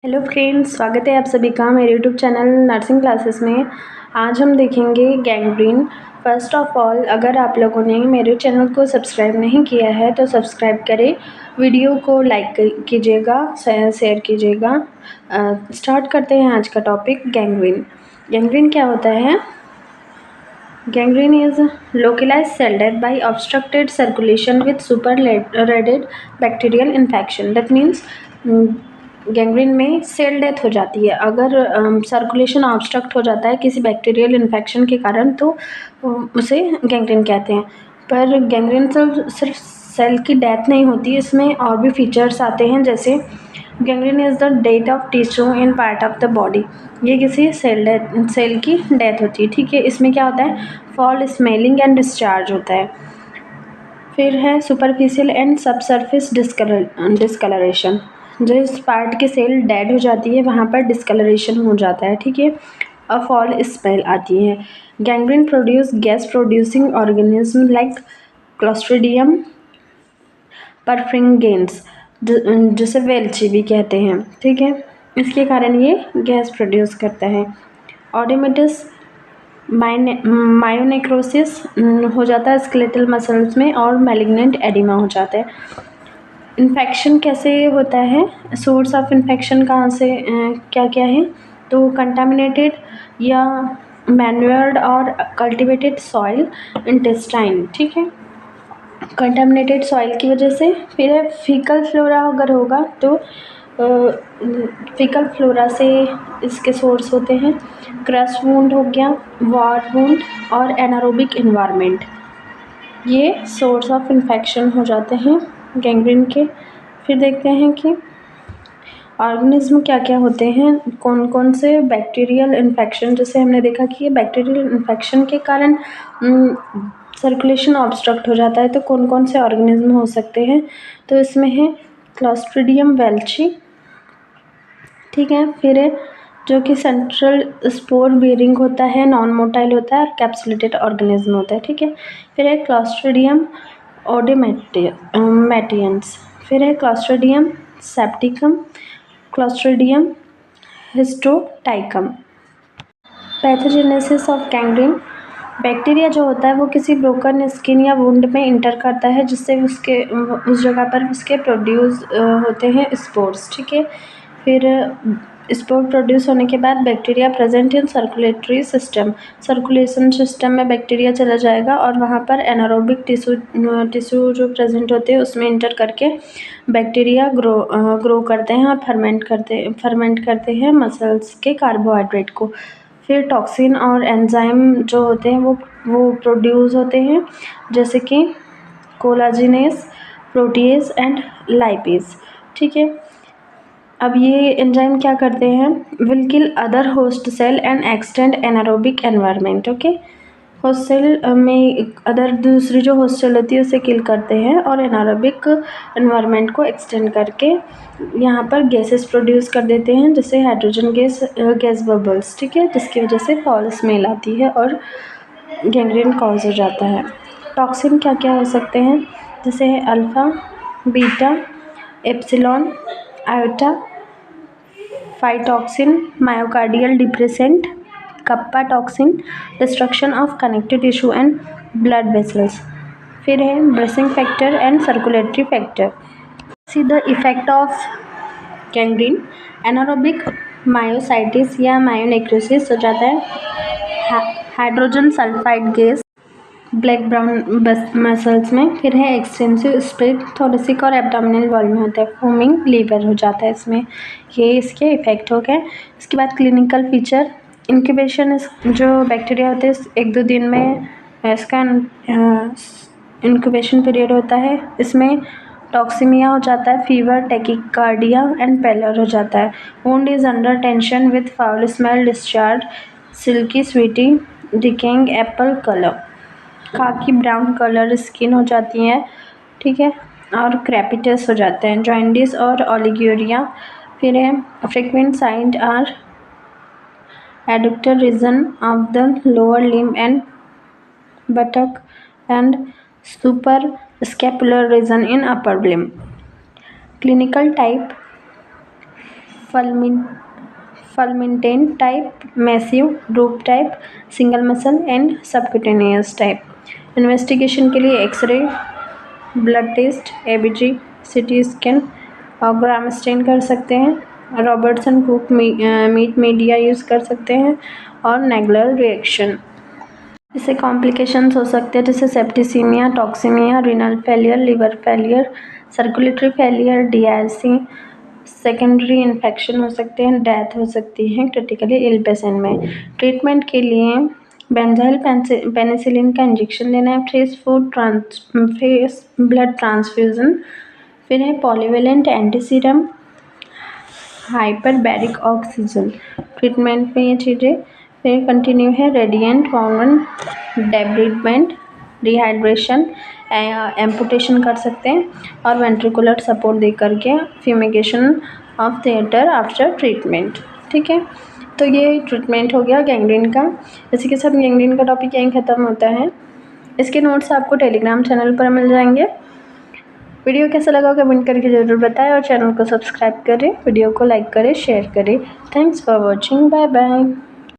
Hello friends, स्वागत है आप सभी का मेरे यूट्यूब चैनल नर्सिंग क्लासेस में। आज हम देखेंगे गैंग्रीन। फर्स्ट ऑफ ऑल, अगर आप लोगों ने मेरे चैनल को सब्सक्राइब नहीं किया है तो सब्सक्राइब करें, वीडियो को लाइक कीजिएगा, शेयर कीजिएगा। स्टार्ट करते हैं आज का टॉपिक गैंग्रीन। गैंग्रीन क्या होता है? Gangrene is localized cell death by obstructed circulation with super-redded bacterial infection. That means gangrene में सेल डेथ हो जाती है अगर सर्कुलेशन ऑब्स्ट्रक्ट हो जाता है किसी बैक्टीरियल इन्फेक्शन के कारण, तो उसे गैंग्रीन कहते हैं। पर गैंग्रीन सिर्फ सेल की डेथ नहीं होती, इसमें और भी फीचर्स आते हैं, जैसे gangrene is the death of tissue in part of the body. ये किसी सेल की डेथ होती है, ठीक है। इसमें क्या होता है? फॉल, स्मेलिंग एंड डिस्चार्ज होता है। फिर है सुपरफिशियल एंड सबसर्फेस डिस्कलरेशन। जिस पार्ट की सेल डेड हो जाती है वहाँ पर डिस्कलरेशन हो जाता है, ठीक है। अ फॉल स्मेल आती है। Gangrene produce gas producing organism like clostridium perfringens, जिसे वेल्ची भी कहते हैं, ठीक है। इसके कारण ये गैस प्रोड्यूस करता है। ऑडिमेटस मायोनेक्रोसिस हो जाता है स्केलेटल मसल्स में, और मैलिग्नेंट एडिमा हो जाता है। इन्फेक्शन कैसे होता है? सोर्स ऑफ इन्फेक्शन कहाँ से क्या क्या है? तो कंटामिनेटेड या मैन्युअर्ड और कल्टिवेटेड सॉइल, इंटेस्टाइन, ठीक है, कंटामिनेटेड सॉइल की वजह से। फिर है फीकल फ्लोरा, अगर होगा तो फीकल फ्लोरा से इसके सोर्स होते हैं। क्रश वुंड हो गया, वार वुंड और एनारोबिक इन्वायरमेंट, ये सोर्स ऑफ इन्फेक्शन हो जाते हैं गैंग्रीन के। फिर देखते हैं कि ऑर्गेनिज्म क्या क्या होते हैं, कौन कौन से बैक्टीरियल इन्फेक्शन, जैसे हमने देखा कि ये बैक्टीरियल इन्फेक्शन के कारण सर्कुलेशन ऑब्स्ट्रक्ट हो जाता है, तो कौन कौन से ऑर्गेनिज्म हो सकते हैं? तो इसमें है क्लोस्ट्रीडियम वेल्ची, ठीक है। फिर है जो कि सेंट्रल स्पोर बेरिंग होता है, नॉन मोटाइल होता है और कैप्सुलेटेड ऑर्गेनिज्म होता है, ठीक है। फिर है क्लोस्ट्रीडियम ओडेमेटियंस, फिर है clostridium septicum, clostridium histolyticum. Pathogenesis of gangrene. Bacteria जो होता है वो किसी ब्रोकन स्किन या वुंड में इंटर करता है, जिससे उस जगह पर उसके प्रोड्यूस होते हैं स्पोर्स, ठीक है। फिर स्पोर प्रोड्यूस होने के बाद bacteria present in circulatory system, circulation system में बैक्टीरिया चला जाएगा और वहाँ पर एनारोबिक टिश्यू जो प्रेजेंट होते हैं उसमें इंटर करके बैक्टीरिया ग्रो करते हैं और फर्मेंट करते हैं मसल्स के कार्बोहाइड्रेट को। फिर टॉक्सिन और एंजाइम जो होते हैं वो प्रोड्यूस होते हैं, जैसे कि कोलाजिनेस, प्रोटीएज एंड लाइपेज, ठीक है। अब ये एंजाइम क्या करते हैं? Will kill other host cell and extend anaerobic environment, okay. Host cell में अदर दूसरी जो होस्ट सेल होती है उसे किल करते हैं और एनारोबिक एनवायरनमेंट को एक्सटेंड करके यहाँ पर गैसेस प्रोड्यूस कर देते हैं, जैसे हाइड्रोजन गैस बबल्स, ठीक है, जिसकी वजह से फॉल स्मेल आती है और गैंग्रीन कॉज हो जाता है। टॉक्सिन क्या क्या हो सकते हैं? जैसे alpha, beta, epsilon, iota, phytotoxin, myocardial depressant, kappa toxin, destruction of connective tissue and blood vessels. फिर है bracing factor and circulatory factor. See the effect of gangrene. Anaerobic myositis या मायोनेक्रोसिस हो जाता है। Hydrogen sulphide gas black brown muscles में। फिर है extensive spread thoracic और एब्डोमिनल वॉल में होता है। फोमिंग लीवर हो जाता है इसमें। ये इसके इफेक्ट हो गए। इसके बाद क्लिनिकल फीचर। इंक्यूबेशन जो बैक्टीरिया होते हैं 1-2 दिन में इसका इंक्यूबेशन पीरियड होता है। इसमें टॉक्सीमिया हो जाता है, फीवर, टैकिकार्डिया एंड पैलर हो जाता है। Wound is under tension with foul smell, discharge, silky sweety, decaying apple colour, khaki brown colour skin हो जाती है, ठीक है, और क्रेपिटस हो जाते हैं, जॉइंडिस और ओलिगोरिया। फिर है frequent sites are adductor region of the lower limb and buttock and suprascapular region in upper limb. Clinical type fulminant type, massive, droop type, single muscle and subcutaneous type। Investigation के लिए X-ray, blood test, ABG, CT scan और Gram stain कर सकते हैं। Robertson cook meat media use कर सकते हैं और नेगलर रिएक्शन। इससे कॉम्प्लिकेशंस हो सकते हैं जैसे septicaemia, toxaemia, renal failure, liver failure, circulatory failure, DIC, secondary infection हो सकते हैं, डेथ हो सकती है क्रिटिकली इल पेशेंट में। ट्रीटमेंट के लिए बेंजाइल पेनिसिलिन का इंजेक्शन देना है, फ्रेश ब्लड ट्रांसफ्यूज़न, फिर है polyvalent antiserum, hyperbaric oxygen. Treatment में ये चीज़ें फिर कंटिन्यू है रेडिएंट हॉर्मोन, डेब्रिडमेंट, डिहाइड्रेशन, एम्पुटेशन कर सकते हैं और वेंट्रिकुलर सपोर्ट दे करके fumigation of theatre after treatment. ठीक है, तो ये ट्रीटमेंट हो गया गैंग्रीन का। इसी के साथ गैंग्रीन का टॉपिक यहीं ख़त्म होता है। इसके नोट्स आपको टेलीग्राम चैनल पर मिल जाएंगे। वीडियो कैसा लगा कमेंट करके ज़रूर बताएं और चैनल को सब्सक्राइब करें, वीडियो को लाइक करें, शेयर करें। Thanks for watching, bye bye.